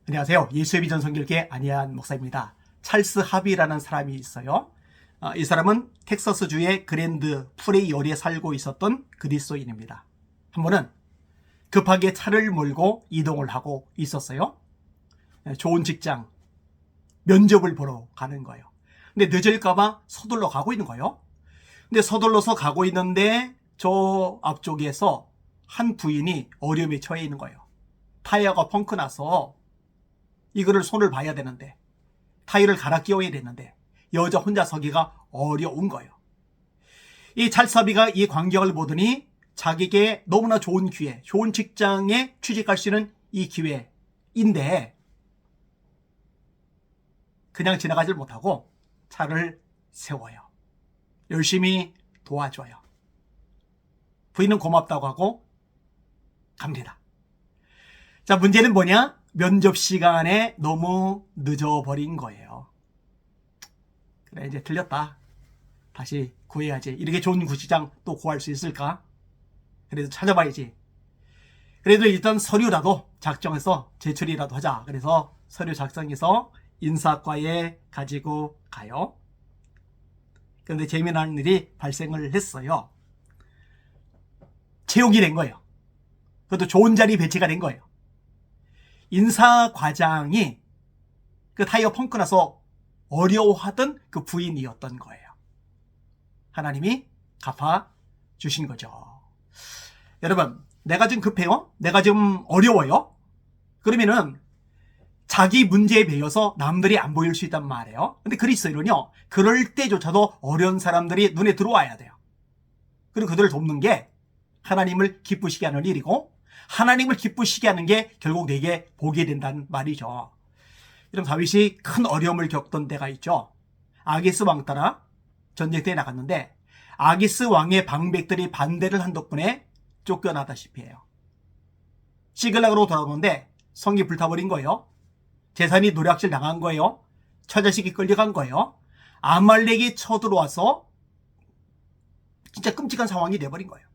안녕하세요. 예수의 비전 선교회 안희한 목사입니다. 찰스 하비라는 사람이 있어요. 이 사람은 텍사스주의 그랜드 프레이어리에 살고 있었던 그리스도인입니다. 한 번은 급하게 차를 몰고 이동을 하고 있었어요. 좋은 직장, 면접을 보러 가는 거예요. 근데 늦을까봐 서둘러 가고 있는 거예요. 근데 서둘러서 가고 있는데 저 앞쪽에서 한 부인이 어려움에 처해 있는 거예요. 타이어가 펑크 나서 이거를 손을 봐야 되는데, 타이어를 갈아 끼워야 되는데 여자 혼자 서기가 어려운 거예요. 이 찰스하비가 이 광경을 보더니 자기에게 너무나 좋은 기회, 좋은 직장에 취직할 수 있는 이 기회인데 그냥 지나가질 못하고 차를 세워요. 열심히 도와줘요. 부인은 고맙다고 하고 갑니다. 자, 문제는 뭐냐? 면접 시간에 너무 늦어버린 거예요. 그래, 이제 틀렸다. 다시 구해야지. 이렇게 좋은 구직장 또 구할 수 있을까? 그래도 찾아봐야지. 그래도 일단 서류라도 작성해서 제출이라도 하자. 그래서 서류 작성해서 인사과에 가지고 가요. 그런데 재미난 일이 발생을 했어요. 채용이 된 거예요. 그것도 좋은 자리 배치가 된 거예요. 인사과장이 그 타이어 펑크 나서 어려워하던 그 부인이었던 거예요. 하나님이 갚아주신 거죠. 여러분, 내가 지금 급해요? 내가 지금 어려워요? 그러면은 자기 문제에 매여서 남들이 안 보일 수 있단 말이에요. 근데 그리스도인은요, 그럴 때조차도 어려운 사람들이 눈에 들어와야 돼요. 그리고 그들을 돕는 게 하나님을 기쁘시게 하는 일이고, 하나님을 기쁘시게 하는 게 결국 내게 복이 된다는 말이죠. 이런 다윗이 큰 어려움을 겪던 때가 있죠. 아기스 왕 따라 전쟁터에 나갔는데 아기스 왕의 방백들이 반대를 한 덕분에 쫓겨나다시피 해요. 시글락으로 돌아오는데 성이 불타버린 거예요. 재산이 노략질 당한 거예요. 처자식이 끌려간 거예요. 아말렉이 쳐들어와서 진짜 끔찍한 상황이 돼버린 거예요.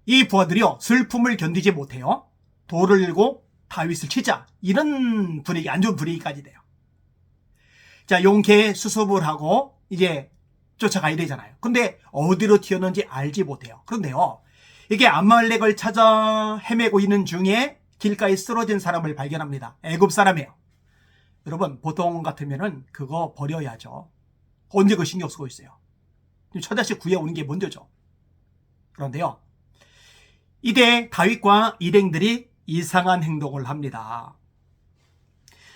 이 부하들이요, 슬픔을 견디지 못해요. 돌을 들고 다윗을 치자, 이런 분위기, 안 좋은 분위기까지 돼요. 자, 용케 수습을 하고 이제 쫓아가야 되잖아요. 근데 어디로 튀었는지 알지 못해요. 그런데요, 이게 아말렉을 찾아 헤매고 있는 중에 길가에 쓰러진 사람을 발견합니다. 애굽 사람이에요. 여러분, 보통 같으면은 그거 버려야죠. 언제 그 신경 쓰고 있어요? 처자식 구해오는 게 먼저죠. 그런데요, 이때 다윗과 일행들이 이상한 행동을 합니다.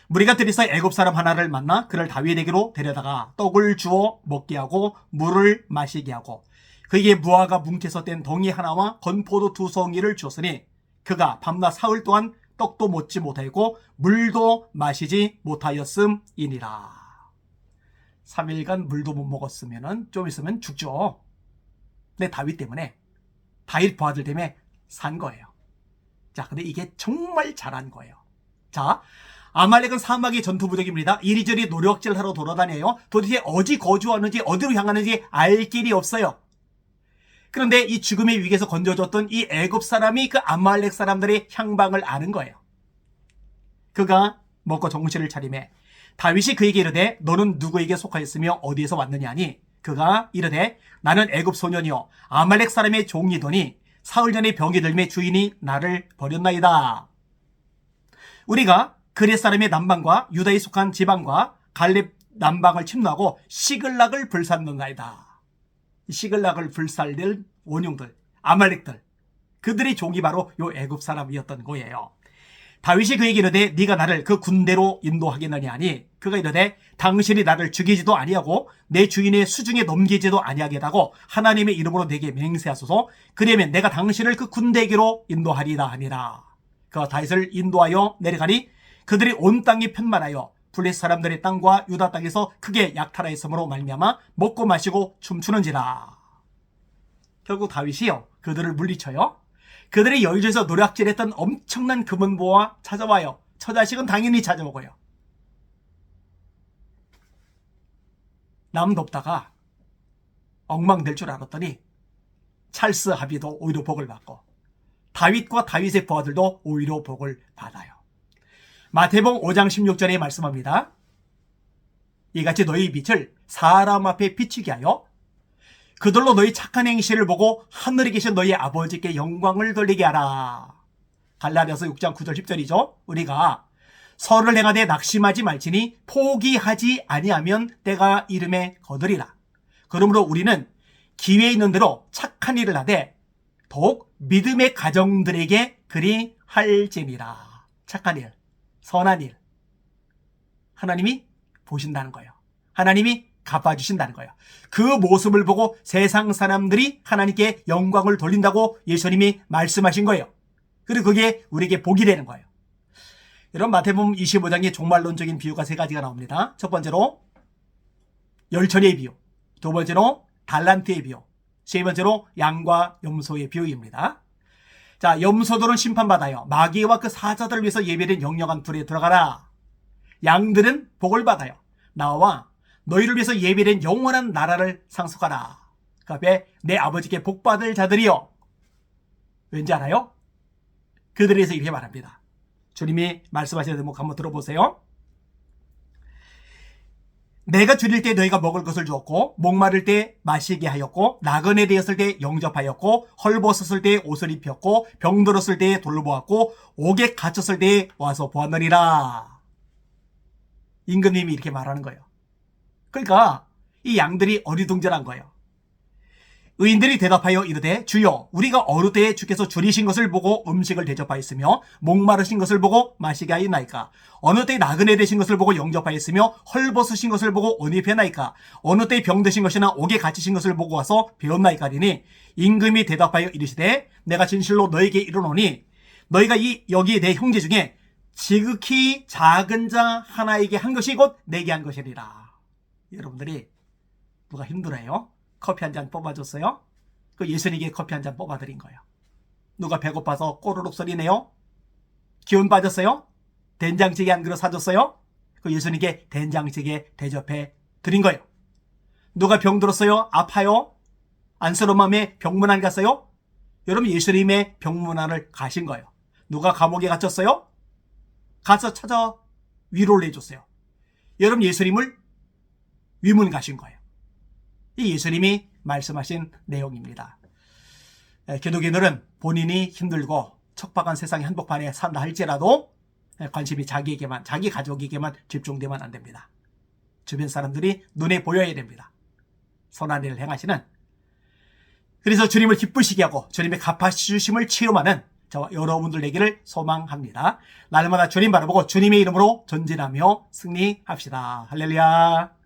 무리가 들이서 애굽 사람 하나를 만나 그를 다윗에게로 데려다가 떡을 주어 먹게 하고 물을 마시게 하고 그에게 무화과 뭉쳐서 뗀 덩이 하나와 건포도 2송이를 주었으니 그가 밤낮 사흘 동안 떡도 먹지 못하고 물도 마시지 못하였음이니라. 3일간 물도 못 먹었으면 좀 있으면 죽죠. 근데 다윗 때문에, 다윗 부하들 때문에 산 거예요. 자, 근데 이게 정말 잘한 거예요. 자, 아말렉은 사막의 전투 부족입니다. 이리저리 노력질 하러 돌아다녀요. 도대체 어디 거주하는지, 어디로 향하는지 알 길이 없어요. 그런데 이 죽음의 위기에서 건져줬던 이 애굽 사람이 그 아말렉 사람들의 향방을 아는 거예요. 그가 먹고 정신을 차리매 다윗이 그에게 이르되 너는 누구에게 속하였으며 어디에서 왔느냐 하니 그가 이르되 나는 애굽 소년이요 아말렉 사람의 종이더니 사흘 전에 병이 들매 주인이 나를 버렸나이다. 우리가 그렛 사람의 남방과 유다에 속한 지방과 갈렙 남방을 침노하고 시글락을 불살랐나이다. 시글락을 불살릴 원흉들, 아말렉들, 그들의 종이 바로 요 애굽 사람이었던 거예요. 다윗이 그에게 이르되 네가 나를 그 군대로 인도하겠느냐 하니 그가 이르되 당신이 나를 죽이지도 아니하고 내 주인의 수중에 넘기지도 아니하겠다고 하나님의 이름으로 내게 맹세하소서. 그러면 내가 당신을 그 군대에게로 인도하리라 하니라. 그가 다윗을 인도하여 내려가니 그들이 온 땅이 편만하여 블레셋 사람들의 땅과 유다 땅에서 크게 약탈하였으므로 말미암아 먹고 마시고 춤추는지라. 결국 다윗이요, 그들을 물리쳐요. 그들의 여유에서 노략질했던 엄청난 금은보화 찾아와요. 처자식은 당연히 찾아오고요. 남 돕다가 엉망될 줄 알았더니 찰스 하비도 오히려 복을 받고 다윗과 다윗의 부하들도 오히려 복을 받아요. 마태복음 5장 16절에 말씀합니다. 이같이 너희 빛을 사람 앞에 비추게 하여 그들로 너희 착한 행실을 보고 하늘에 계신 너희 아버지께 영광을 돌리게 하라. 갈라디아서 6장 9절 10절이죠. 우리가 선을 행하되 낙심하지 말지니 포기하지 아니하면 때가 이름에 거두리라. 그러므로 우리는 기회 있는 대로 착한 일을 하되 더욱 믿음의 가정들에게 그리 할지니라. 착한 일, 선한 일. 하나님이 보신다는 거예요. 하나님이 갚아주신다는 거예요. 그 모습을 보고 세상 사람들이 하나님께 영광을 돌린다고 예수님이 말씀하신 거예요. 그리고 그게 우리에게 복이 되는 거예요. 이런 마태복음 25장의 종말론적인 비유가 세 가지가 나옵니다. 첫 번째로 열처리의 비유, 두 번째로 달란트의 비유, 세 번째로 양과 염소의 비유입니다. 자, 염소들은 심판받아요. 마귀와 그 사자들을 위해서 예비된 영영한 불에 들어가라. 양들은 복을 받아요. 나와 너희를 위해서 예비된 영원한 나라를 상속하라. 그 앞에 내 아버지께 복받을 자들이여. 왠지 알아요? 그들에 대해서 이렇게 말합니다. 주님이 말씀하시는 대목 한번 들어보세요. 내가 줄일 때 너희가 먹을 것을 주었고 목마를 때 마시게 하였고 나그네 되었을 때 영접하였고 헐벗었을 때 옷을 입혔고 병들었을 때 돌보았고 옥에 갇혔을 때 와서 보았느니라. 임금님이 이렇게 말하는 거예요. 그러니까 이 양들이 어리둥절한 거예요. 의인들이 대답하여 이르되 주여 우리가 어느 때에 주께서 줄이신 것을 보고 음식을 대접하였으며 목마르신 것을 보고 마시게 하였나이까? 어느 때에 나그네 되신 것을 보고 영접하였으며 헐벗으신 것을 보고 옷 입혔나이까? 어느 때에 병드신 것이나 옥에 갇히신 것을 보고 와서 배웠나이까리니 임금이 대답하여 이르시되 내가 진실로 너에게 이르노니 너희가 여기 내 형제 중에 지극히 작은 자 하나에게 한 것이 곧 내게 한 것이리라. 여러분들이 누가 힘들어요? 커피 한 잔 뽑아줬어요? 그 예수님께 커피 한 잔 뽑아드린 거예요. 누가 배고파서 꼬르륵 소리 내요? 기운 빠졌어요? 된장찌개 한 그릇 사줬어요? 그 예수님께 된장찌개 대접해 드린 거예요. 누가 병들었어요? 아파요? 안쓰러운 마음에 병문안 갔어요? 여러분 예수님의 병문안을 가신 거예요. 누가 감옥에 갇혔어요? 가서 찾아 위로를 해줬어요. 여러분 예수님을 위문 가신 거예요. 이 예수님이 말씀하신 내용입니다. 기독인들은 본인이 힘들고 척박한 세상의 한복판에 산다 할지라도 관심이 자기에게만, 자기 가족에게만 집중되면 안 됩니다. 주변 사람들이 눈에 보여야 됩니다. 선한 일을 행하시는, 그래서 주님을 기쁘시게 하고 주님의 갚아주심을 체험하는 저와 여러분들 되기를 소망합니다. 날마다 주님 바라보고 주님의 이름으로 전진하며 승리합시다. 할렐루야.